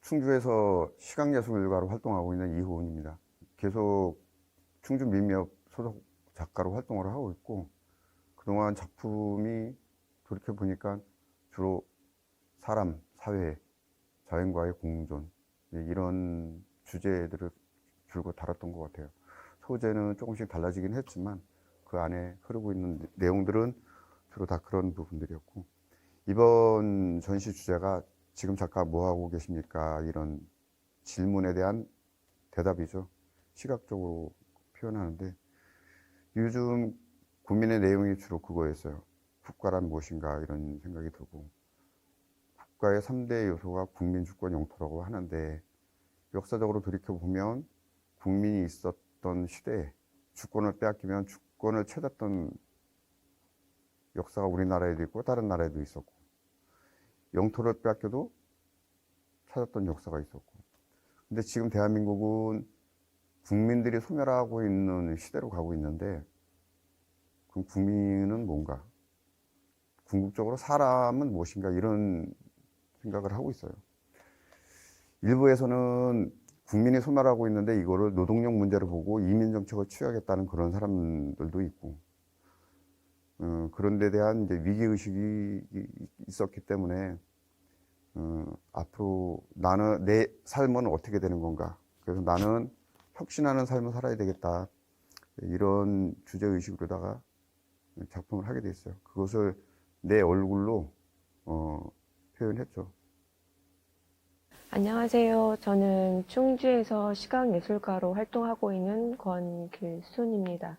충주에서 시각예술가로 활동하고 있는 이호은입니다. 계속 충주 민미업 소속 작가로 활동을 하고 있고, 그동안 작품이 돌이켜보니까 주로 사람, 사회, 자연과의 공존, 이런 주제들을 줄곧 다뤘던 것 같아요. 소재는 조금씩 달라지긴 했지만 그 안에 흐르고 있는 내용들은 주로 다 그런 부분들이었고, 이번 전시 주제가 지금 작가 뭐 하고 계십니까? 이런 질문에 대한 대답이죠. 시각적으로 표현하는데, 요즘 고민의 내용이 주로 그거였어요. 국가란 무엇인가 이런 생각이 들고, 국가의 3대 요소가 국민, 주권, 영토라고 하는데, 역사적으로 돌이켜보면 국민이 있었던 시대에 주권을 빼앗기면 주권을 찾았던 역사가 우리나라에도 있고 다른 나라에도 있었고, 영토를 빼앗겨도 찾았던 역사가 있었고, 근데 지금 대한민국은 국민들이 소멸하고 있는 시대로 가고 있는데, 그럼 국민은 뭔가, 궁극적으로 사람은 무엇인가, 이런 생각을 하고 있어요. 일부에서는 국민이 소멸하고 있는데 이거를 노동력 문제로 보고 이민 정책을 취하겠다는 그런 사람들도 있고, 그런 데 대한 이제 위기의식이 있었기 때문에, 앞으로 나는, 내 삶은 어떻게 되는 건가. 그래서 나는 혁신하는 삶을 살아야 되겠다. 이런 주제의식으로다가 작품을 하게 됐어요. 그것을 내 얼굴로 표현했죠. 안녕하세요. 저는 충주에서 시각예술가로 활동하고 있는 권길순입니다.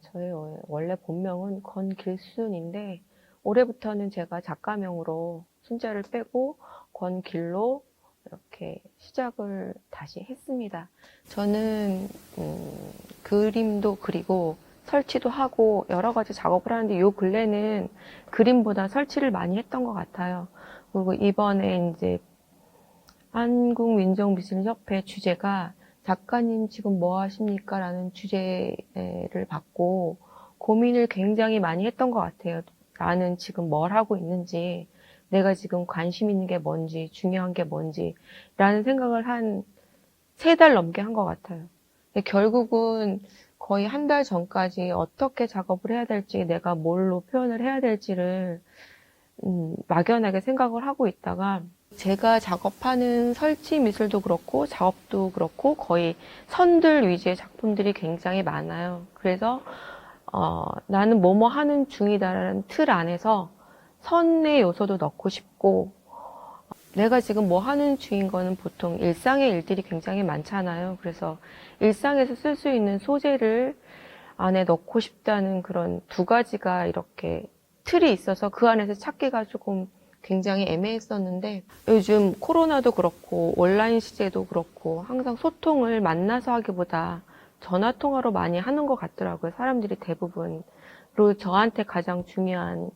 저의 원래 본명은 권길순인데, 올해부터는 제가 작가명으로 순자를 빼고 권길로 이렇게 시작을 다시 했습니다. 저는 그림도 그리고 설치도 하고 여러 가지 작업을 하는데, 요 근래는 그림보다 설치를 많이 했던 것 같아요. 그리고 이번에 이제 한국민정미술협회 주제가 작가님 지금 뭐 하십니까? 라는 주제를 받고 고민을 굉장히 많이 했던 것 같아요. 나는 지금 뭘 하고 있는지, 내가 지금 관심 있는 게 뭔지, 중요한 게 뭔지, 라는 생각을 한 3달 넘게 한 것 같아요. 결국은 거의 한 달 전까지 어떻게 작업을 해야 될지, 내가 뭘로 표현을 해야 될지를 막연하게 생각을 하고 있다가, 제가 작업하는 설치 미술도 그렇고 작업도 그렇고 거의 선들 위주의 작품들이 굉장히 많아요. 그래서 나는 뭐뭐 하는 중이다라는 틀 안에서 선의 요소도 넣고 싶고, 내가 지금 뭐 하는 중인 거는 보통 일상의 일들이 굉장히 많잖아요. 그래서 일상에서 쓸 수 있는 소재를 안에 넣고 싶다는 그런 두 가지가 이렇게 틀이 있어서 그 안에서 찾기가 조금 굉장히 애매했었는데, 요즘 코로나도 그렇고 온라인 시대도 그렇고 항상 소통을 만나서 하기보다 전화 통화로 많이 하는 것 같더라고요. 사람들이 대부분. 그리고 저한테 가장 중요한,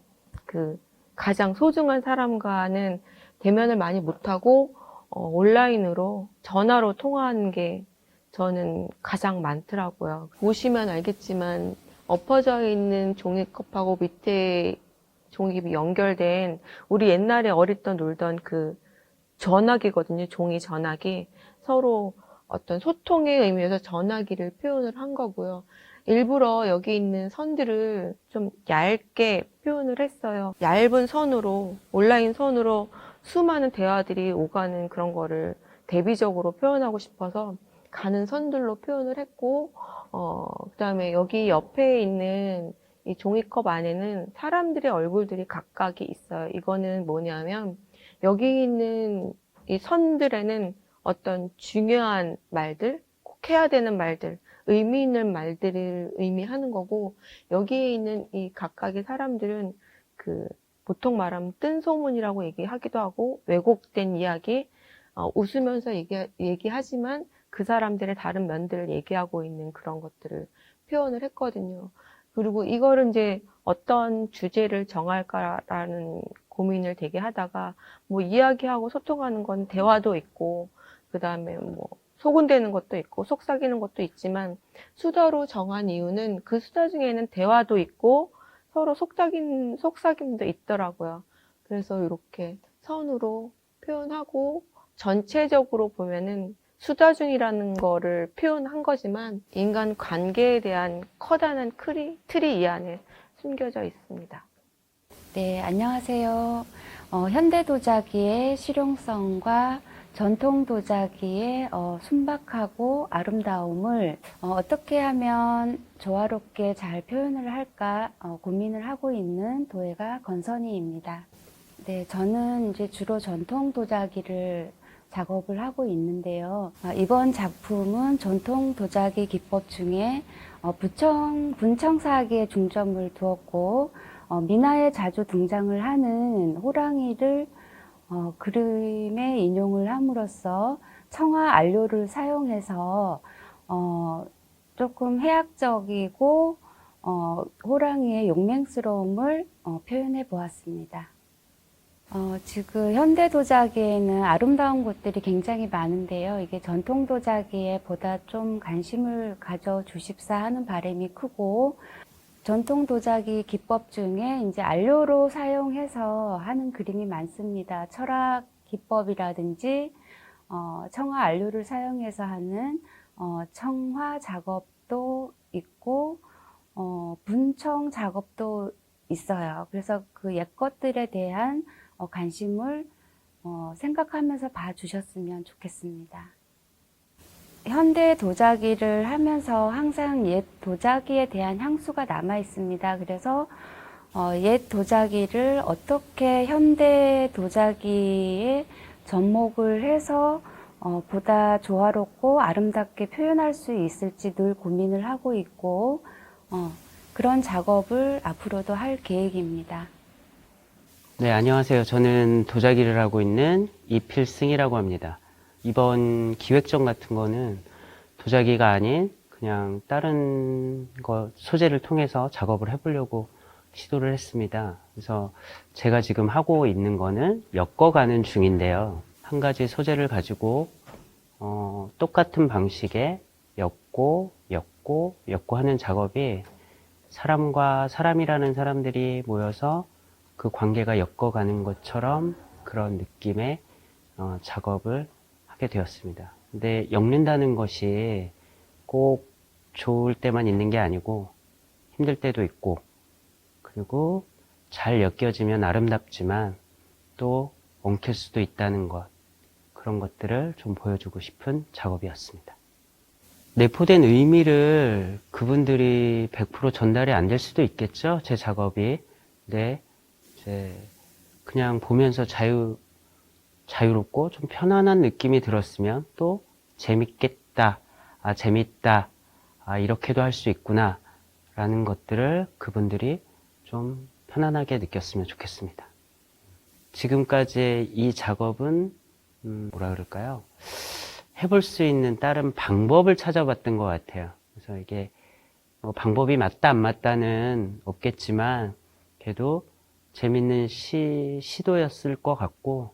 가장 소중한 사람과는 대면을 많이 못하고 온라인으로 전화로 통화하는 게 저는 가장 많더라고요. 보시면 알겠지만 엎어져 있는 종이컵하고 밑에 종이컵이 연결된, 우리 옛날에 어릴 때 놀던 그 전화기거든요. 종이 전화기. 서로 어떤 소통의 의미에서 전화기를 표현을 한 거고요. 일부러 여기 있는 선들을 좀 얇게 표현을 했어요. 얇은 선으로, 온라인 선으로 수많은 대화들이 오가는 그런 거를 대비적으로 표현하고 싶어서 가는 선들로 표현을 했고, 그다음에 여기 옆에 있는 이 종이컵 안에는 사람들의 얼굴들이 각각이 있어요. 이거는 뭐냐면, 여기 있는 이 선들에는 어떤 중요한 말들, 꼭 해야 되는 말들, 의미 있는 말들을 의미하는 거고, 여기에 있는 이 각각의 사람들은 보통 말하면 뜬소문이라고 얘기하기도 하고, 왜곡된 이야기, 웃으면서 얘기하지만 그 사람들의 다른 면들을 얘기하고 있는 그런 것들을 표현을 했거든요. 그리고 이거를 이제 어떤 주제를 정할까라는 고민을 되게 하다가, 뭐 이야기하고 소통하는 건 대화도 있고, 그 다음에 뭐 소근대는 것도 있고 속삭이는 것도 있지만, 수다로 정한 이유는 그 수다 중에는 대화도 있고 서로 속삭임도 있더라고요. 그래서 이렇게 선으로 표현하고 전체적으로 보면은 수다 중이라는 거를 표현한 거지만 인간 관계에 대한 커다란 틀이 이 안에 숨겨져 있습니다. 네, 안녕하세요. 현대 도자기의 실용성과 전통 도자기의 순박하고 아름다움을 어떻게 하면 조화롭게 잘 표현을 할까 고민을 하고 있는 도예가 건선이입니다. 네, 저는 이제 주로 전통 도자기를 작업을 하고 있는데요. 이번 작품은 전통 도자기 기법 중에 분청사기에 중점을 두었고 민화에 자주 등장을 하는 호랑이를 그림에 인용을 함으로써 청화 안료를 사용해서 조금 해학적이고 호랑이의 용맹스러움을 표현해 보았습니다. 지금 현대 도자기에는 아름다운 곳들이 굉장히 많은데요. 이게 전통 도자기에 보다 좀 관심을 가져 주십사 하는 바람이 크고, 전통 도자기 기법 중에 이제 안료로 사용해서 하는 그림이 많습니다. 철학 기법이라든지 청화 안료를 사용해서 하는 청화 작업도 있고 분청 작업도 있어요. 그래서 그 옛것들에 대한 관심을 생각하면서 봐주셨으면 좋겠습니다. 현대 도자기를 하면서 항상 옛 도자기에 대한 향수가 남아 있습니다. 그래서 옛 도자기를 어떻게 현대 도자기에 접목을 해서 보다 조화롭고 아름답게 표현할 수 있을지 늘 고민을 하고 있고 그런 작업을 앞으로도 할 계획입니다. 네, 안녕하세요. 저는 도자기를 하고 있는 이필승이라고 합니다. 이번 기획전 같은 거는 도자기가 아닌 그냥 다른 소재를 통해서 작업을 해보려고 시도를 했습니다. 그래서 제가 지금 하고 있는 거는 엮어가는 중인데요. 한 가지 소재를 가지고 똑같은 방식의 엮고 하는 작업이 사람과 사람이라는 사람들이 모여서 그 관계가 엮어가는 것처럼 그런 느낌의 작업을 하게 되었습니다. 근데 엮는다는 것이 꼭 좋을 때만 있는 게 아니고 힘들 때도 있고, 그리고 잘 엮여지면 아름답지만 또 엉킬 수도 있다는 것, 그런 것들을 좀 보여주고 싶은 작업이었습니다. 내포된 의미를 그분들이 100% 전달이 안 될 수도 있겠죠, 제 작업이. 근데 이제 그냥 보면서 자유롭고 좀 편안한 느낌이 들었으면 또 재밌겠다, 재밌다, 이렇게도 할 수 있구나 라는 것들을 그분들이 좀 편안하게 느꼈으면 좋겠습니다. 지금까지 이 작업은 뭐라 그럴까요? 해볼 수 있는 다른 방법을 찾아봤던 것 같아요. 그래서 이게 방법이 맞다 안 맞다는 없겠지만 그래도 재밌는 시도였을 것 같고,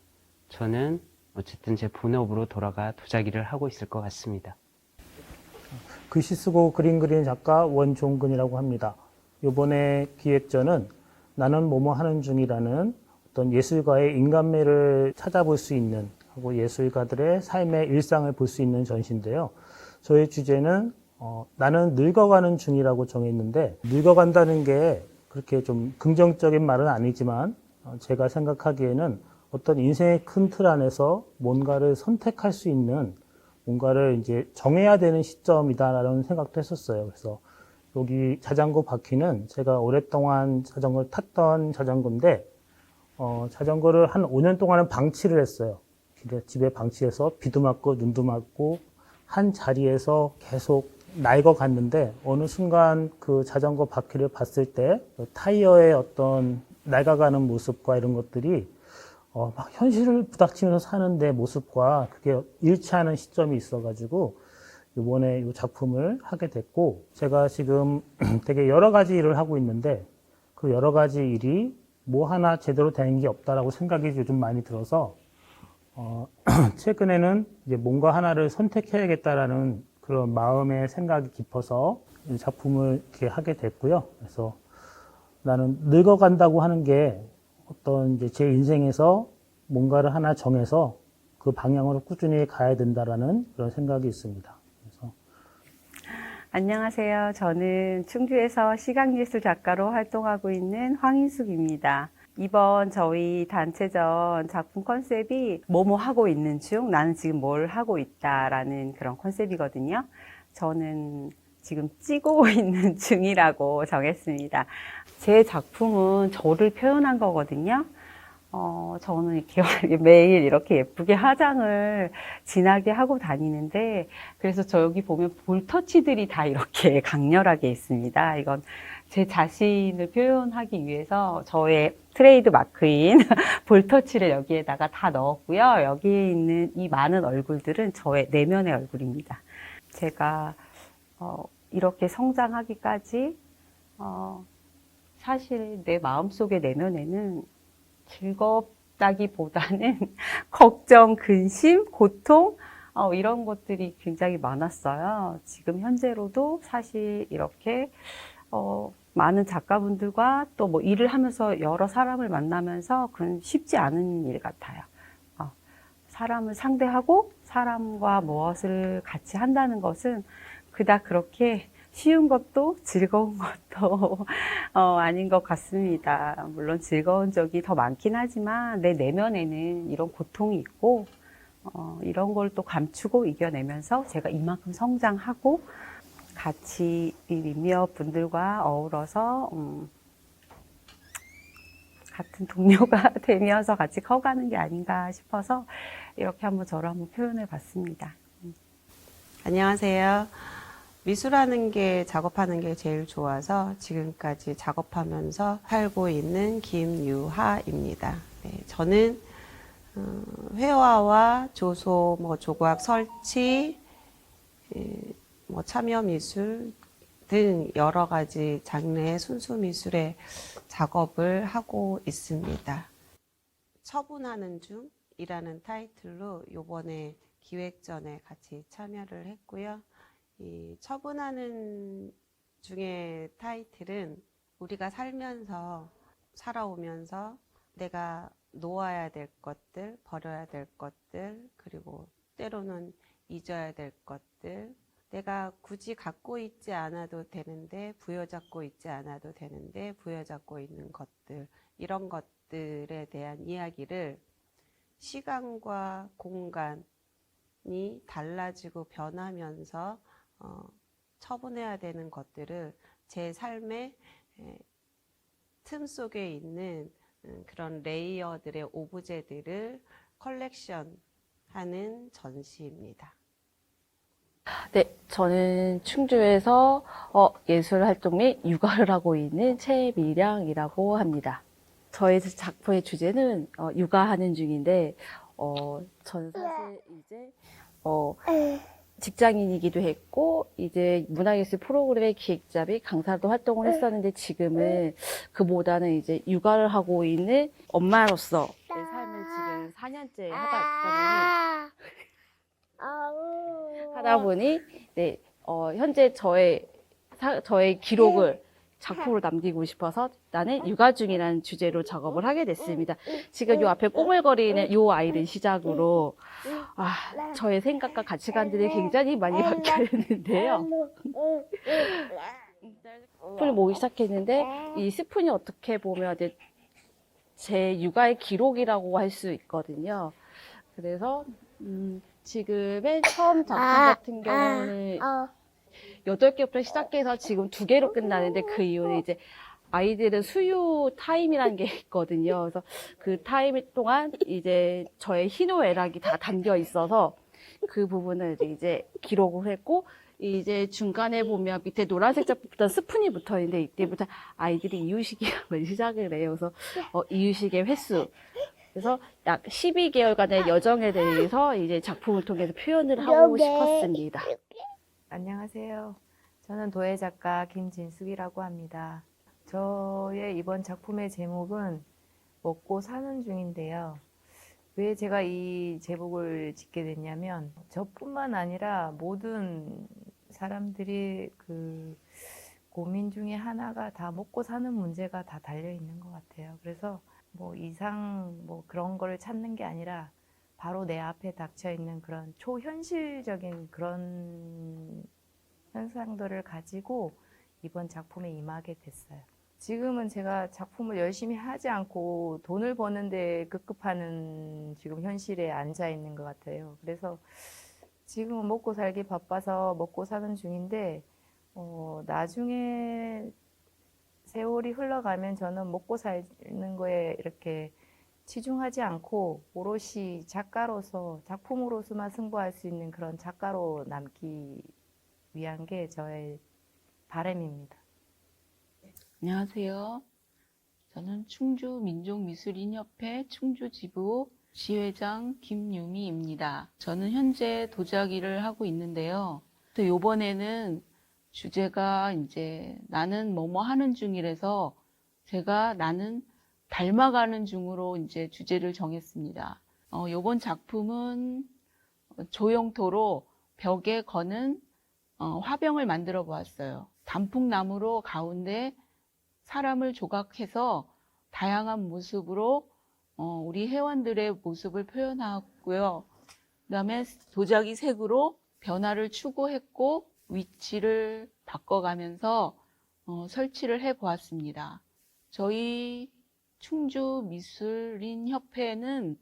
저는 어쨌든 제 본업으로 돌아가 도자기를 하고 있을 것 같습니다. 글씨 쓰고 그림 그리는 작가 원종근이라고 합니다. 이번에 기획전은 나는 뭐뭐 하는 중이라는 어떤 예술가의 인간미를 찾아볼 수 있는 하고 예술가들의 삶의 일상을 볼 수 있는 전시인데요. 저의 주제는 나는 늙어가는 중이라고 정했는데, 늙어간다는 게 그렇게 좀 긍정적인 말은 아니지만 제가 생각하기에는 어떤 인생의 큰 틀 안에서 뭔가를 선택할 수 있는, 뭔가를 이제 정해야 되는 시점이다라는 생각도 했었어요. 그래서 여기 자전거 바퀴는 제가 오랫동안 자전거를 탔던 자전거인데 자전거를 한 5년 동안은 방치를 했어요. 집에 방치해서 비도 맞고 눈도 맞고 한 자리에서 계속 낡아갔는데, 어느 순간 그 자전거 바퀴를 봤을 때 타이어의 어떤 낡아가는 모습과 이런 것들이 막 현실을 부닥치면서 사는 내 모습과 그게 일치하는 시점이 있어가지고 이번에 이 작품을 하게 됐고, 제가 지금 되게 여러 가지 일을 하고 있는데 그 여러 가지 일이 뭐 하나 제대로 되는 게 없다라고 생각이 요즘 많이 들어서 최근에는 이제 뭔가 하나를 선택해야겠다라는 그런 마음의 생각이 깊어서 이 작품을 이렇게 하게 됐고요. 그래서 나는 늙어간다고 하는 게 어떤 이제 제 인생에서 뭔가를 하나 정해서 그 방향으로 꾸준히 가야 된다라는 그런 생각이 있습니다. 그래서 안녕하세요. 저는 충주에서 시각예술 작가로 활동하고 있는 황인숙입니다. 이번 저희 단체전 작품 컨셉이 뭐뭐 하고 있는 중, 나는 지금 뭘 하고 있다라는 그런 컨셉이거든요. 저는 지금 찌고 있는 중이라고 정했습니다. 제 작품은 저를 표현한 거거든요. 저는 이렇게 매일 이렇게 예쁘게 화장을 진하게 하고 다니는데, 그래서 저 여기 보면 볼터치들이 다 이렇게 강렬하게 있습니다. 이건 제 자신을 표현하기 위해서 저의 트레이드 마크인 볼터치를 여기에다가 다 넣었고요. 여기에 있는 이 많은 얼굴들은 저의 내면의 얼굴입니다. 제가 이렇게 성장하기까지 사실 내 마음속의 내면에는 즐겁다기보다는 걱정, 근심, 고통 이런 것들이 굉장히 많았어요. 지금 현재로도 사실 이렇게 많은 작가분들과 또 뭐 일을 하면서 여러 사람을 만나면서 그건 쉽지 않은 일 같아요. 사람을 상대하고 사람과 무엇을 같이 한다는 것은 그닥 그렇게 쉬운 것도 즐거운 것도 아닌 것 같습니다. 물론 즐거운 적이 더 많긴 하지만 내 내면에는 이런 고통이 있고 이런 걸 또 감추고 이겨내면서 제가 이만큼 성장하고 같이 이 미미어 분들과 어우러서 같은 동료가 되면서 같이 커가는 게 아닌가 싶어서 이렇게 한번 저를 한번 표현해 봤습니다. 안녕하세요. 미술하는 게 작업하는 게 제일 좋아서 지금까지 작업하면서 살고 있는 김유하입니다. 네, 저는 회화와 조소, 조각 설치, 참여 미술 등 여러 가지 장르의 순수 미술의 작업을 하고 있습니다. 처분하는 중이라는 타이틀로 이번에 기획전에 같이 참여를 했고요. 이 처분하는 중의 타이틀은 우리가 살아오면서 내가 놓아야 될 것들, 버려야 될 것들, 그리고 때로는 잊어야 될 것들, 내가 굳이 갖고 있지 않아도 되는데 부여잡고 있지 않아도 되는데 부여잡고 있는 것들, 이런 것들에 대한 이야기를 시간과 공간이 달라지고 변하면서 처분해야 되는 것들을 제 삶의 틈 속에 있는 그런 레이어들의 오브제들을 컬렉션하는 전시입니다. 네, 저는 충주에서 예술활동 및 육아를 하고 있는 최미량이라고 합니다. 저의 작품의 주제는 육아하는 중인데, 저는 사실 이제 직장인이기도 했고, 이제 문화예술 프로그램의 기획자 및 강사도 활동을 했었는데, 지금은 그보다는 이제 육아를 하고 있는 엄마로서의 삶을 지금 4년째 하다 보니, 네, 현재 저의 기록을 작품으로 남기고 싶어서 나는 육아 중이라는 주제로 작업을 하게 됐습니다. 지금 요 앞에 꼬물거리는 요 아이를 시작으로 저의 생각과 가치관들이 굉장히 많이 바뀌었는데요. 스푼을 모으기 시작했는데 이 스푼이 어떻게 보면 제 육아의 기록이라고 할 수 있거든요. 그래서 지금의 처음 작품 같은 경우는 8개부터 시작해서 지금 2개로 끝나는데 그 이유는 이제 아이들은 수유 타임이라는 게 있거든요. 그래서 그 타임 동안 이제 저의 희노애락이 다 담겨 있어서 그 부분을 이제 기록을 했고, 이제 중간에 보면 밑에 노란색 잡부터 스푼이 붙어 있는데 이때부터 아이들이 이유식을 시작을 해요. 그래서 이유식의 횟수. 그래서 약 12개월간의 여정에 대해서 이제 작품을 통해서 표현을 하고 싶었습니다. 안녕하세요. 저는 도예 작가 김진숙이라고 합니다. 저의 이번 작품의 제목은 먹고 사는 중인데요. 왜 제가 이 제목을 짓게 됐냐면 저뿐만 아니라 모든 사람들이 그 고민 중에 하나가 다 먹고 사는 문제가 다 달려 있는 것 같아요. 그래서 뭐 이상 뭐 그런 거를 찾는 게 아니라 바로 내 앞에 닥쳐 있는 그런 초현실적인 그런 현상들을 가지고 이번 작품에 임하게 됐어요. 지금은 제가 작품을 열심히 하지 않고 돈을 버는데 급급하는 지금 현실에 앉아 있는 것 같아요. 그래서 지금은 먹고 살기 바빠서 먹고 사는 중인데, 나중에 세월이 흘러가면 저는 먹고 사는 거에 이렇게 치중하지 않고 오롯이 작가로서, 작품으로서만 승부할 수 있는 그런 작가로 남기 위한 게 저의 바람입니다. 안녕하세요. 저는 충주민족미술인협회 충주지부 지회장 김유미입니다. 저는 현재 도자기를 하고 있는데요. 이번에는 주제가 이제 나는 뭐뭐 하는 중이라서 제가 나는 닮아가는 중으로 이제 주제를 정했습니다. 이번 작품은 조형토로 벽에 거는 화병을 만들어 보았어요. 단풍나무로 가운데 사람을 조각해서 다양한 모습으로 우리 회원들의 모습을 표현하고요. 그다음에 도자기 색으로 변화를 추구했고 위치를 바꿔가면서 설치를 해 보았습니다. 저희 충주미술인협회는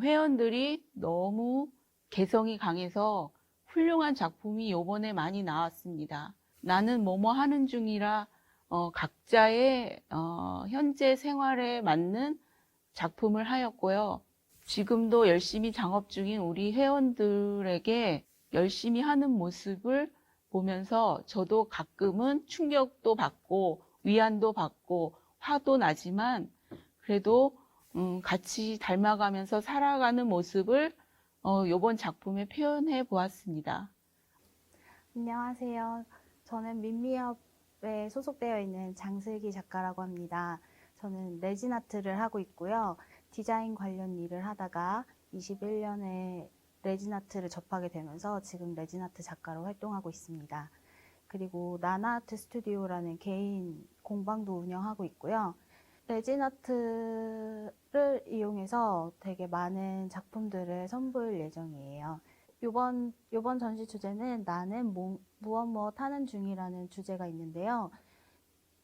회원들이 너무 개성이 강해서 훌륭한 작품이 요번에 많이 나왔습니다. 나는 뭐뭐 하는 중이라 각자의 현재 생활에 맞는 작품을 하였고요. 지금도 열심히 작업 중인 우리 회원들에게 열심히 하는 모습을 보면서 저도 가끔은 충격도 받고 위안도 받고 화도 나지만 그래도 같이 닮아가면서 살아가는 모습을 이번 작품에 표현해 보았습니다. 안녕하세요. 저는 민미협에 소속되어 있는 장슬기 작가라고 합니다. 저는 레진 아트를 하고 있고요. 디자인 관련 일을 하다가 21년에 레진 아트를 접하게 되면서 지금 레진 아트 작가로 활동하고 있습니다. 그리고 나나아트 스튜디오라는 개인 공방도 운영하고 있고요. 레진 아트를 이용해서 되게 많은 작품들을 선보일 예정이에요. 요번 전시 주제는 나는 무엇 하는 중이라는 주제가 있는데요.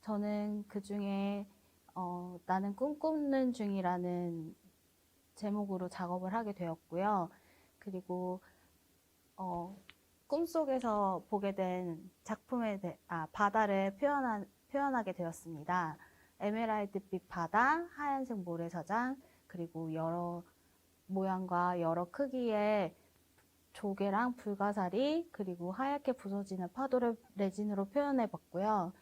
저는 그 중에 나는 꿈꾸는 중이라는 제목으로 작업을 하게 되었고요. 그리고 꿈속에서 보게 된 바다를 표현하게 되었습니다. 에메랄드빛 바다, 하얀색 모래사장, 그리고 여러 모양과 여러 크기의 조개랑 불가사리, 그리고 하얗게 부서지는 파도를 레진으로 표현해 봤고요.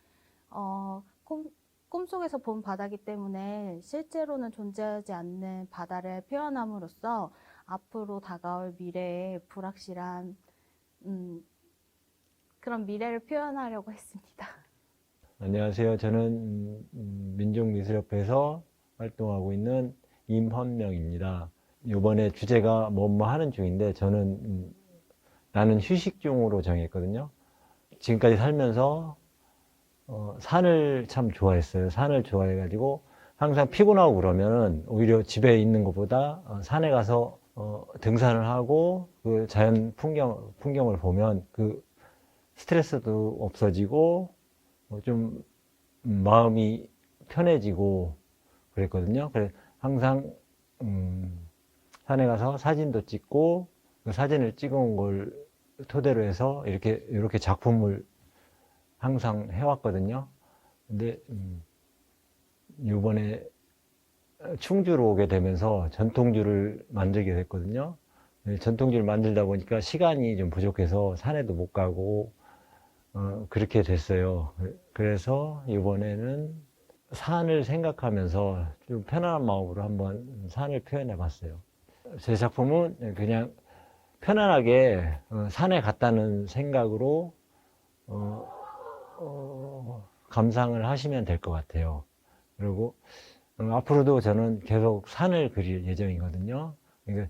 꿈속에서 본 바다기 때문에 실제로는 존재하지 않는 바다를 표현함으로써 앞으로 다가올 미래의 불확실한 그런 미래를 표현하려고 했습니다. 안녕하세요. 저는 민족미술협회에서 활동하고 있는 임헌명입니다. 이번에 주제가 뭐뭐 하는 중인데 저는 나는 휴식 중으로 정했거든요. 지금까지 살면서 산을 참 좋아했어요. 산을 좋아해가지고 항상 피곤하고 그러면은 오히려 집에 있는 것보다 산에 가서 등산을 하고 그 자연 풍경을 보면 그 스트레스도 없어지고 좀 마음이 편해지고 그랬거든요. 그래서 항상 산에 가서 사진도 찍고 그 사진을 찍은 걸 토대로 해서 이렇게 작품을 항상 해왔거든요. 근데 이번에 충주로 오게 되면서 전통주를 만들게 됐거든요. 전통주를 만들다 보니까 시간이 좀 부족해서 산에도 못 가고 그렇게 됐어요. 그래서 이번에는 산을 생각하면서 좀 편안한 마음으로 한번 산을 표현해 봤어요. 제 작품은 그냥 편안하게 산에 갔다는 생각으로 감상을 하시면 될 것 같아요. 그리고 앞으로도 저는 계속 산을 그릴 예정이거든요. 그러니까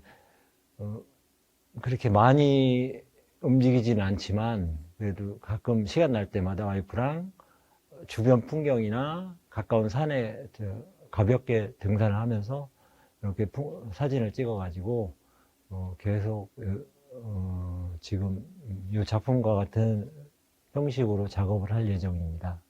그렇게 많이 움직이지는 않지만 그래도 가끔 시간 날 때마다 와이프랑 주변 풍경이나 가까운 산에 가볍게 등산을 하면서 이렇게 사진을 찍어가지고 계속 지금 이 작품과 같은 형식으로 작업을 할 예정입니다.